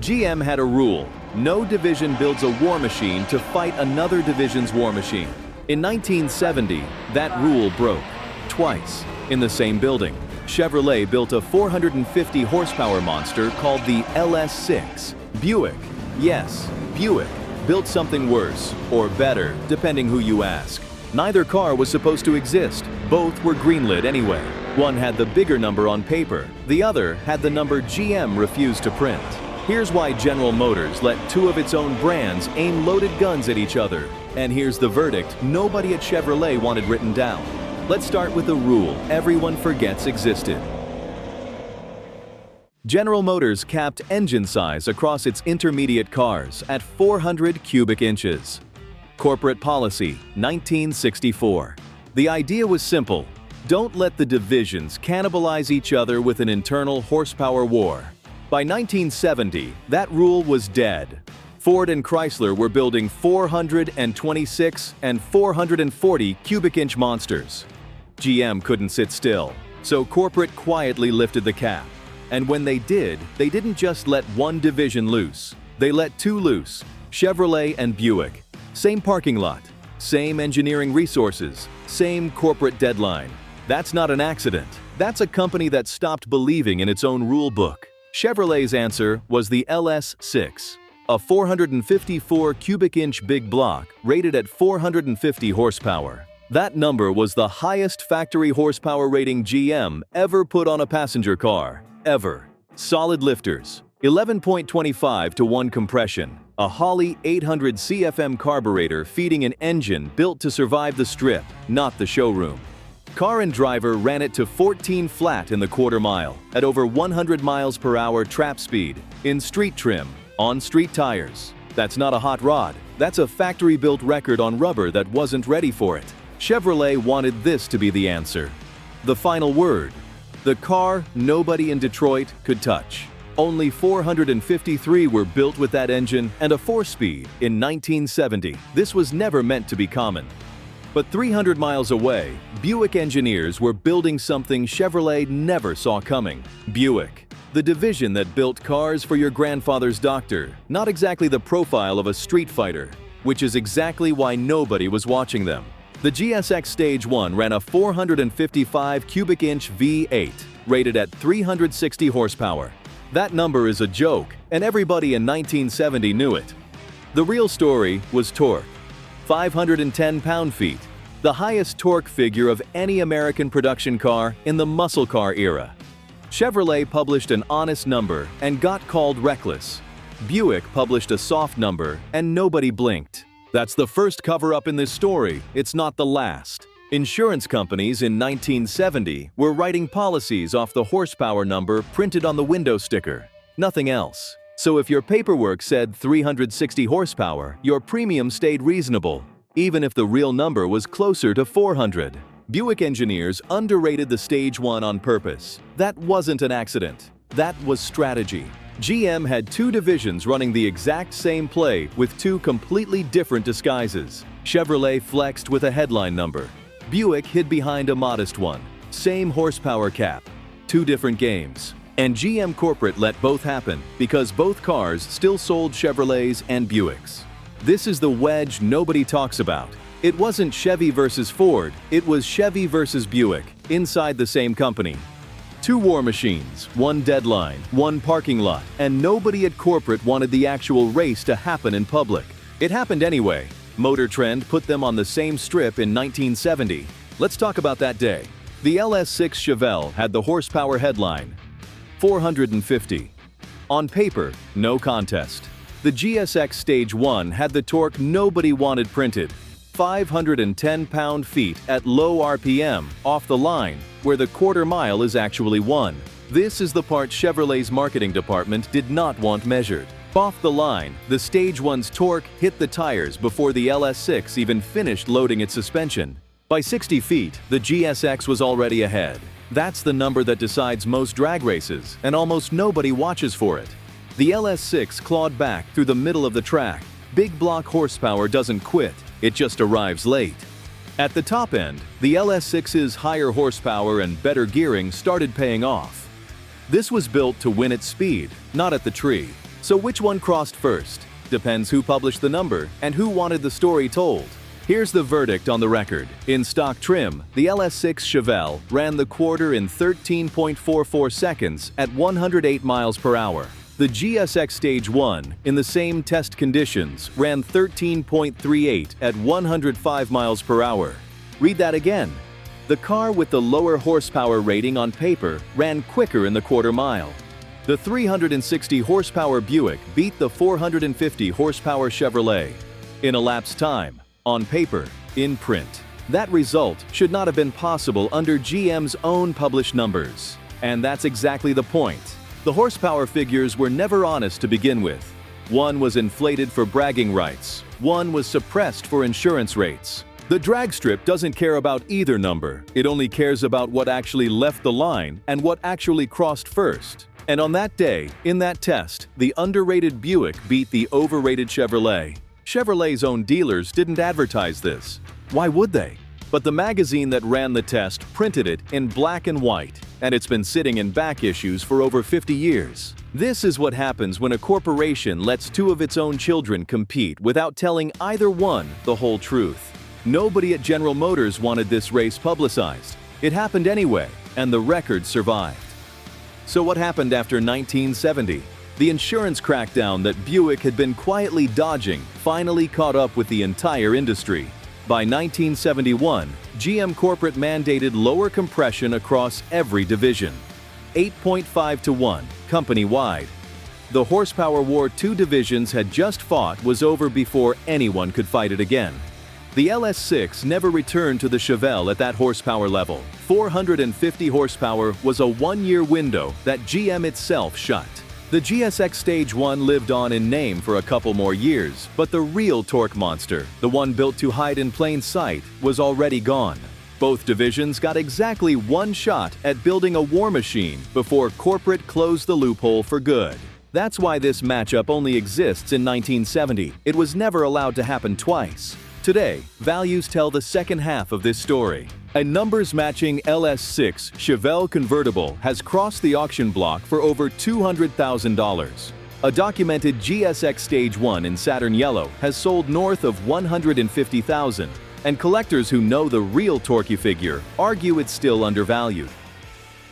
GM had a rule: no division builds a war machine to fight another division's war machine. In 1970, that rule broke. Twice, in the same building, Chevrolet built a 450 horsepower monster called the LS6. Buick, yes, Buick, built something worse, or better, depending who you ask. Neither car was supposed to exist. Both were greenlit anyway. One had the bigger number on paper. The other had the number GM refused to print. Here's why General Motors let two of its own brands aim loaded guns at each other. And here's the verdict nobody at Chevrolet wanted written down. Let's start with a rule everyone forgets existed. General Motors capped engine size across its intermediate cars at 400 cubic inches. Corporate policy, 1964. The idea was simple: don't let the divisions cannibalize each other with an internal horsepower war. By 1970, that rule was dead. Ford and Chrysler were building 426 and 440 cubic inch monsters. GM couldn't sit still, so corporate quietly lifted the cap. And when they didn't just let one division loose. They let two loose: Chevrolet and Buick. Same parking lot, same engineering resources, same corporate deadline. That's not an accident. That's a company that stopped believing in its own rule book. Chevrolet's answer was the LS6, a 454 cubic inch big block rated at 450 horsepower. That number was the highest factory horsepower rating GM ever put on a passenger car, ever. Solid lifters, 11.25 to 1 compression, a Holley 800 CFM carburetor feeding an engine built to survive the strip, not the showroom. Car and driver ran it to 14 flat in the quarter mile, at over 100 miles per hour trap speed, in street trim, on street tires. That's not a hot rod, that's a factory-built record on rubber that wasn't ready for it. Chevrolet wanted this to be the answer. The final word. The car nobody in Detroit could touch. Only 453 were built with that engine and a 4-speed in 1970. This was never meant to be common. But 300 miles away, Buick engineers were building something Chevrolet never saw coming. Buick, the division that built cars for your grandfather's doctor, not exactly the profile of a street fighter, which is exactly why nobody was watching them. The GSX Stage 1 ran a 455 cubic inch V8, rated at 360 horsepower. That number is a joke, and everybody in 1970 knew it. The real story was torque. 510 pound-feet, the highest torque figure of any American production car in the muscle car era. Chevrolet published an honest number and got called reckless. Buick published a soft number and nobody blinked. That's the first cover-up in this story, it's not the last. Insurance companies in 1970 were writing policies off the horsepower number printed on the window sticker, nothing else. So if your paperwork said 360 horsepower, your premium stayed reasonable, even if the real number was closer to 400. Buick engineers underrated the Stage 1 on purpose. That wasn't an accident. That was strategy. GM had two divisions running the exact same play with two completely different disguises. Chevrolet flexed with a headline number. Buick hid behind a modest one. Same horsepower cap. Two different games. And GM Corporate let both happen because both cars still sold Chevrolets and Buicks. This is the wedge nobody talks about. It wasn't Chevy versus Ford, it was Chevy versus Buick, inside the same company. Two war machines, one deadline, one parking lot, and nobody at corporate wanted the actual race to happen in public. It happened anyway. Motor Trend put them on the same strip in 1970. Let's talk about that day. The LS6 Chevelle had the horsepower headline, 450. On paper, no contest. The GSX Stage 1 had the torque nobody wanted printed, 510 pound-feet at low RPM, off the line, where the quarter mile is actually won. This is the part Chevrolet's marketing department did not want measured. Off the line, the Stage 1's torque hit the tires before the LS6 even finished loading its suspension. By 60 feet, the GSX was already ahead. That's the number that decides most drag races, and almost nobody watches for it. The LS6 clawed back through the middle of the track. Big block horsepower doesn't quit, it just arrives late. At the top end, the LS6's higher horsepower and better gearing started paying off. This was built to win at speed, not at the tree. So which one crossed first? Depends who published the number and who wanted the story told. Here's the verdict on the record. In stock trim, the LS6 Chevelle ran the quarter in 13.44 seconds at 108 miles per hour. The GSX Stage 1, in the same test conditions, ran 13.38 at 105 miles per hour. Read that again. The car with the lower horsepower rating on paper ran quicker in the quarter mile. The 360 horsepower Buick beat the 450 horsepower Chevrolet. In elapsed time, on paper, in print. That result should not have been possible under GM's own published numbers. And that's exactly the point. The horsepower figures were never honest to begin with. One was inflated for bragging rights. One was suppressed for insurance rates. The drag strip doesn't care about either number. It only cares about what actually left the line and what actually crossed first. And on that day, in that test, the underrated Buick beat the overrated Chevrolet. Chevrolet's own dealers didn't advertise this. Why would they? But the magazine that ran the test printed it in black and white, and it's been sitting in back issues for over 50 years. This is what happens when a corporation lets two of its own children compete without telling either one the whole truth. Nobody at General Motors wanted this race publicized. It happened anyway, and the record survived. So what happened after 1970? The insurance crackdown that Buick had been quietly dodging finally caught up with the entire industry. By 1971, GM corporate mandated lower compression across every division. 8.5 to 1, company-wide. The horsepower war two divisions had just fought was over before anyone could fight it again. The LS6 never returned to the Chevelle at that horsepower level. 450 horsepower was a one-year window that GM itself shut. The GSX Stage 1 lived on in name for a couple more years, but the real torque monster, the one built to hide in plain sight, was already gone. Both divisions got exactly one shot at building a war machine before corporate closed the loophole for good. That's why this matchup only exists in 1970. It was never allowed to happen twice. Today, values tell the second half of this story. A numbers-matching LS6 Chevelle convertible has crossed the auction block for over $200,000. A documented GSX Stage 1 in Saturn Yellow has sold north of $150,000, and collectors who know the real torquey figure argue it's still undervalued.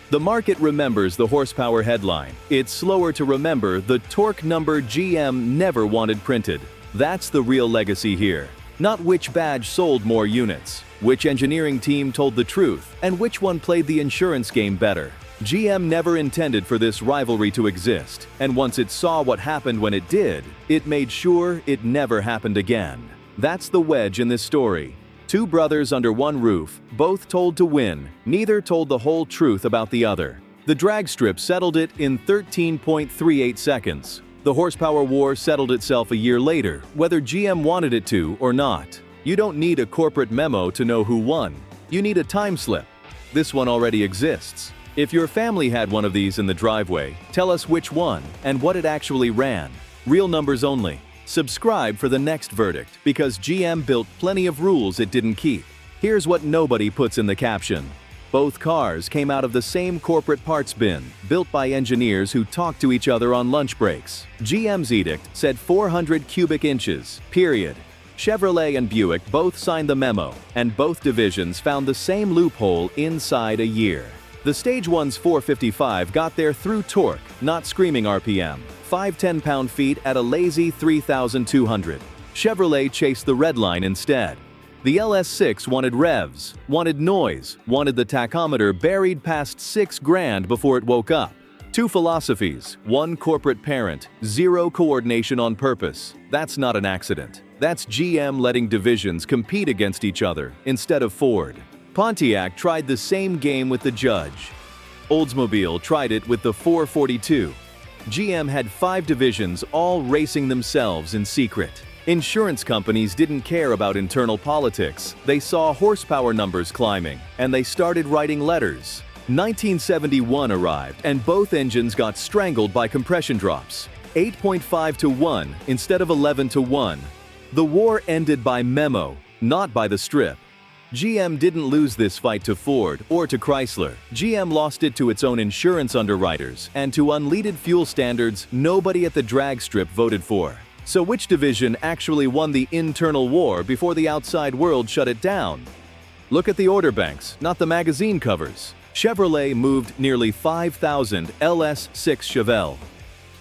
The market remembers the horsepower headline. It's slower to remember the torque number GM never wanted printed. That's the real legacy here. Not which badge sold more units, which engineering team told the truth, and which one played the insurance game better. GM never intended for this rivalry to exist, and once it saw what happened when it did, it made sure it never happened again. That's the wedge in this story. Two brothers under one roof, both told to win, neither told the whole truth about the other. The drag strip settled it in 13.38 seconds. The horsepower war settled itself a year later, whether GM wanted it to or not. You don't need a corporate memo to know who won. You need a time slip. This one already exists. If your family had one of these in the driveway, tell us which one and what it actually ran. Real numbers only. Subscribe for the next verdict, because GM built plenty of rules it didn't keep. Here's what nobody puts in the caption. Both cars came out of the same corporate parts bin, built by engineers who talked to each other on lunch breaks. GM's edict said 400 cubic inches, period. Chevrolet and Buick both signed the memo, and both divisions found the same loophole inside a year. The Stage 1's 455 got there through torque, not screaming RPM. 5 10-pound-feet at a lazy 3,200. Chevrolet chased the red line instead. The LS6 wanted revs, wanted noise, wanted the tachometer buried past $6,000 before it woke up. Two philosophies, one corporate parent, zero coordination on purpose. That's not an accident. That's GM letting divisions compete against each other instead of Ford. Pontiac tried the same game with the Judge. Oldsmobile tried it with the 442. GM had 5 divisions all racing themselves in secret. Insurance companies didn't care about internal politics. They saw horsepower numbers climbing, and they started writing letters. 1971 arrived, and both engines got strangled by compression drops. 8.5 to 1 instead of 11 to 1. The war ended by memo, not by the strip. GM didn't lose this fight to Ford or to Chrysler. GM lost it to its own insurance underwriters and to unleaded fuel standards nobody at the drag strip voted for. So which division actually won the internal war before the outside world shut it down? Look at the order banks, not the magazine covers. Chevrolet moved nearly 5,000 LS6 Chevelle.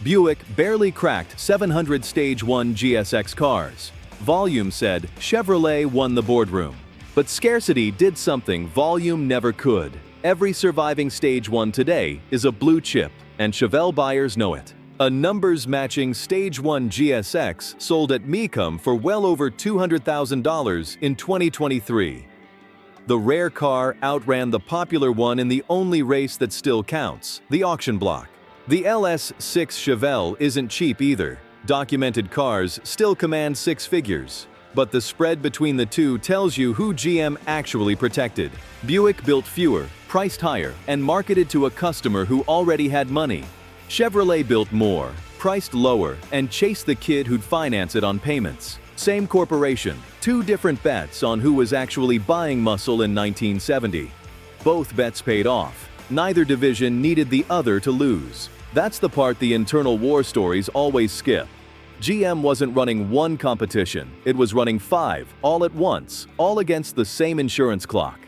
Buick barely cracked 700 Stage 1 GSX cars. Volume said Chevrolet won the boardroom. But scarcity did something volume never could. Every surviving Stage 1 today is a blue chip, and Chevelle buyers know it. A numbers-matching Stage 1 GSX sold at Mecum for well over $200,000 in 2023. The rare car outran the popular one in the only race that still counts, the auction block. The LS6 Chevelle isn't cheap either. Documented cars still command six figures. But the spread between the two tells you who GM actually protected. Buick built fewer, priced higher, and marketed to a customer who already had money. Chevrolet built more, priced lower, and chased the kid who'd finance it on payments. Same corporation, two different bets on who was actually buying muscle in 1970. Both bets paid off. Neither division needed the other to lose. That's the part the internal war stories always skip. GM wasn't running one competition, it was running five, all at once, all against the same insurance clock.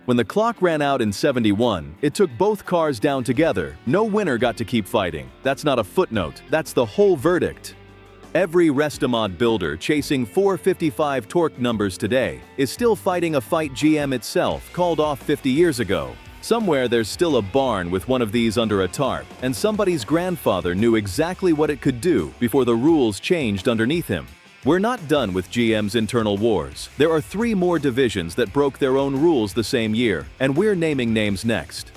When the clock ran out in '71, it took both cars down together. No winner got to keep fighting. That's not a footnote, that's the whole verdict. Every Restamod builder chasing 455 torque numbers today is still fighting a fight GM itself called off 50 years ago. Somewhere there's still a barn with one of these under a tarp, and somebody's grandfather knew exactly what it could do before the rules changed underneath him. We're not done with GM's internal wars. There are 3 more divisions that broke their own rules the same year, and we're naming names next.